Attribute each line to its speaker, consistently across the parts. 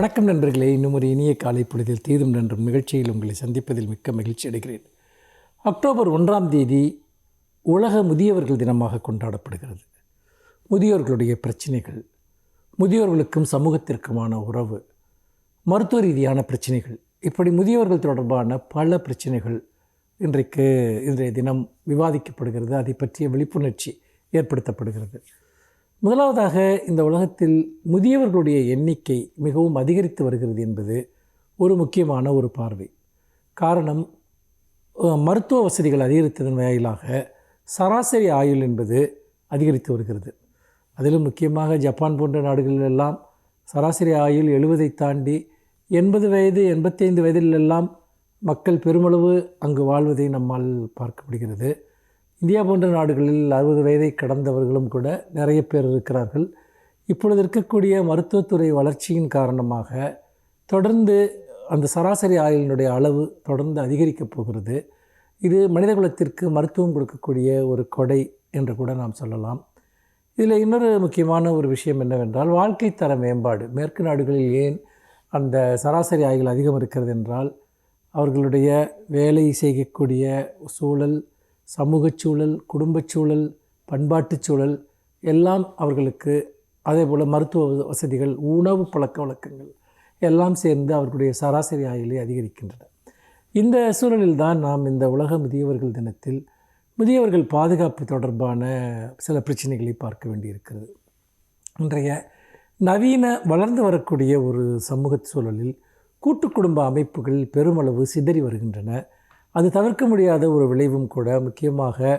Speaker 1: வணக்கம் நண்பர்களே, இன்னும் ஒரு இனிய காலை பொழுதில் தீதும் நன்றும் நிகழ்ச்சியில் உங்களை சந்திப்பதில் மிக்க மகிழ்ச்சி அடைகிறேன். அக்டோபர் 1ஆம் தேதி உலக முதியவர்கள் தினமாக கொண்டாடப்படுகிறது. முதியோர்களுடைய பிரச்சனைகள், முதியோர்களுக்கும் சமூகத்திற்குமான உறவு, மருத்துவ ரீதியான பிரச்சனைகள், இப்படி முதியோர்கள் தொடர்பான பல பிரச்சனைகள் இன்றைய தினம் விவாதிக்கப்படுகிறது. அதை பற்றிய விழிப்புணர்ச்சி ஏற்படுத்தப்படுகிறது. முதலாவதாக, இந்த உலகத்தில் முதியவர்களுடைய எண்ணிக்கை மிகவும் அதிகரித்து வருகிறது என்பது ஒரு முக்கியமான ஒரு பார்வை. காரணம், மருத்துவ வசதிகள் அதிகரித்ததன் வாயிலாக சராசரி ஆயுள் என்பது அதிகரித்து வருகிறது. அதிலும் முக்கியமாக ஜப்பான் போன்ற நாடுகளிலெல்லாம் சராசரி ஆயுள் 70 தாண்டி 80 வயது 85 வயதிலெல்லாம் மக்கள் பெருமளவு அங்கு வாழ்வதை நம்மால் பார்க்க முடிகிறது. இந்தியா போன்ற நாடுகளில் 60 வயதை கடந்தவர்களும் கூட நிறைய பேர் இருக்கிறார்கள். இப்பொழுது இருக்கக்கூடிய மருத்துவத்துறை வளர்ச்சியின் காரணமாக தொடர்ந்து அந்த சராசரி ஆயுளினுடைய அளவு தொடர்ந்து அதிகரிக்கப் போகிறது. இது மனிதகுலத்திற்கு மருத்துவம் கொடுக்கக்கூடிய ஒரு கொடை என்று கூட நாம் சொல்லலாம். இதில் இன்னொரு முக்கியமான ஒரு விஷயம் என்னவென்றால், வாழ்க்கை தர மேம்பாடு. மேற்கு நாடுகளில் ஏன் அந்த சராசரி ஆயுள் அதிகம் இருக்கிறது என்றால், அவர்களுடைய வேலை செய்யக்கூடிய சூழல், சமூகச் சூழல், குடும்பச் சூழல், பண்பாட்டுச் சூழல் எல்லாம் அவர்களுக்கு, அதே போல் மருத்துவ வசதிகள், உணவு பழக்க வழக்கங்கள் எல்லாம் சேர்ந்து அவர்களுடைய சராசரி ஆயுளை அதிகரிக்கின்றன. இந்த சூழலில்தான் நாம் இந்த உலக முதியவர்கள் தினத்தில் முதியவர்கள் பாதுகாப்பு தொடர்பான சில பிரச்சனைகளை பார்க்க வேண்டியிருக்கிறது. இன்றைய நவீன வளர்ந்து வரக்கூடிய ஒரு சமூக சூழலில் கூட்டு குடும்ப அமைப்புகள் பெருமளவு சிதறி வருகின்றன. அது தவிர்க்க முடியாத ஒரு விளைவும் கூட. முக்கியமாக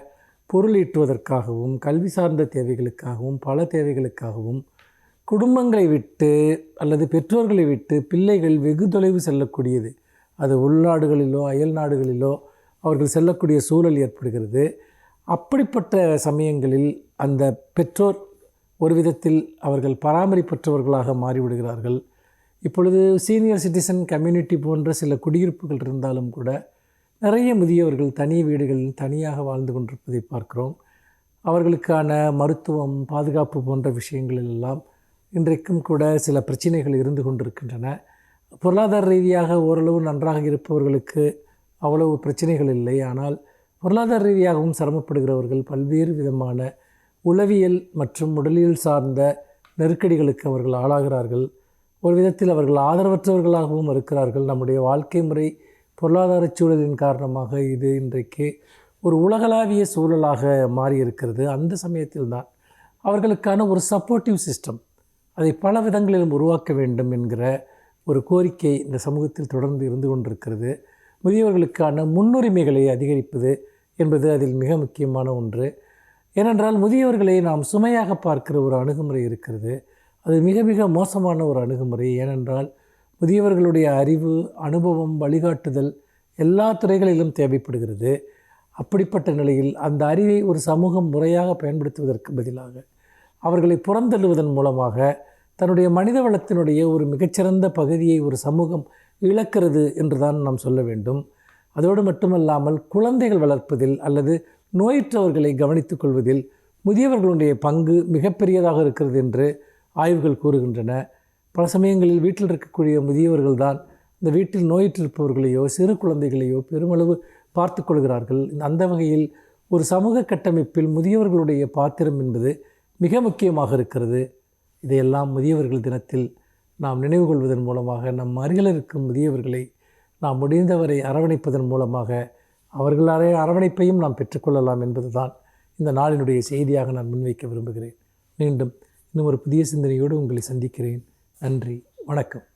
Speaker 1: பொருள் ஈட்டுவதற்காகவும், கல்வி சார்ந்த தேவைகளுக்காகவும், பல தேவைகளுக்காகவும் குடும்பங்களை விட்டு அல்லது பெற்றோர்களை விட்டு பிள்ளைகள் வெகு தொலைவு செல்லக்கூடியது, அது உள்நாடுகளிலோ அயல் நாடுகளிலோ அவர்கள் செல்லக்கூடிய சூழல் ஏற்படுகிறது. அப்படிப்பட்ட சமயங்களில் அந்த பெற்றோர் ஒரு விதத்தில் அவர்கள் பராமரிப்பற்றவர்களாக மாறிவிடுகிறார்கள். இப்பொழுது சீனியர் சிட்டிசன் கம்யூனிட்டி போன்ற சில குடியிருப்புகள் இருந்தாலும் கூட நிறைய முதியவர்கள் தனி வீடுகளில் தனியாக வாழ்ந்து கொண்டிருப்பதை பார்க்கிறோம். அவர்களுக்கான மருத்துவம், பாதுகாப்பு போன்ற விஷயங்களெல்லாம் இன்றைக்கும் கூட சில பிரச்சனைகள் இருந்து கொண்டிருக்கின்றன. பொருளாதார ரீதியாக ஓரளவு நன்றாக இருப்பவர்களுக்கு அவ்வளவு பிரச்சனைகள் இல்லை. ஆனால் பொருளாதார ரீதியாகவும் சிரமப்படுகிறவர்கள் பல்வேறு விதமான உளவியல் மற்றும் உடலியல் சார்ந்த நெருக்கடிகளுக்கு அவர்கள் ஆளாகிறார்கள். ஒரு விதத்தில் அவர்கள் ஆதரவற்றவர்களாகவும் இருக்கிறார்கள். நம்முடைய வாழ்க்கை முறை, பொருளாதார சூழலின் காரணமாக இது இன்றைக்கு ஒரு உலகளாவிய சூழலாக மாறியிருக்கிறது. அந்த சமயத்தில்தான் அவர்களுக்கான ஒரு சப்போர்ட்டிவ் சிஸ்டம், அதை பல விதங்களிலும் உருவாக்க வேண்டும் என்கிற ஒரு கோரிக்கை இந்த சமூகத்தில் தொடர்ந்து இருந்து கொண்டிருக்கிறது. முதியவர்களுக்கான முன்னுரிமைகளை அதிகரிப்பது என்பது அதில் மிக முக்கியமான ஒன்று. ஏனென்றால் முதியவர்களை நாம் சுமையாக பார்க்கிற ஒரு அணுகுமுறை இருக்கிறது. அது மிக மிக மோசமான ஒரு அணுகுமுறை. ஏனென்றால் முதியவர்களுடைய அறிவு, அனுபவம், வழிகாட்டுதல் எல்லா துறைகளிலும் தேவைப்படுகிறது. அப்படிப்பட்ட நிலையில் அந்த அறிவை ஒரு சமூகம் முறையாக பயன்படுத்துவதற்கு பதிலாக அவர்களை புறந்தள்ளுவதன் மூலமாக தன்னுடைய மனித வளத்தினுடைய ஒரு மிகச்சிறந்த பகுதியை ஒரு சமூகம் இழக்கிறது என்றுதான் நாம் சொல்ல வேண்டும். அதோடு மட்டுமல்லாமல் குழந்தைகள் வளர்ப்பதில் அல்லது நோயற்றவர்களை கவனித்துக் கொள்வதில் முதியவர்களுடைய பங்கு மிகப்பெரியதாக இருக்கிறது என்று ஆய்வுகள் கூறுகின்றன. பல சமயங்களில் வீட்டில் இருக்கக்கூடிய முதியவர்கள் தான் இந்த வீட்டில் நோயிற்றிருப்பவர்களையோ சிறு குழந்தைகளையோ பெருமளவு பார்த்து கொள்கிறார்கள். அந்த வகையில் ஒரு சமூக கட்டமைப்பில் முதியவர்களுடைய பாத்திரம் என்பது மிக முக்கியமாக இருக்கிறது. இதையெல்லாம் முதியவர்கள் தினத்தில் நாம் நினைவு கொள்வதன் மூலமாக நம் அருகில் இருக்கும் முதியவர்களை நாம் முடிந்தவரை அரவணைப்பதன் மூலமாக அவர்களாலே அரவணைப்பையும் நாம் பெற்றுக்கொள்ளலாம் என்பதுதான் இந்த நாளினுடைய செய்தியாக நான் முன்வைக்க விரும்புகிறேன். மீண்டும் இன்னும் ஒரு புதிய சிந்தனையோடு உங்களை சந்திக்கிறேன். நன்றி, வணக்கம்.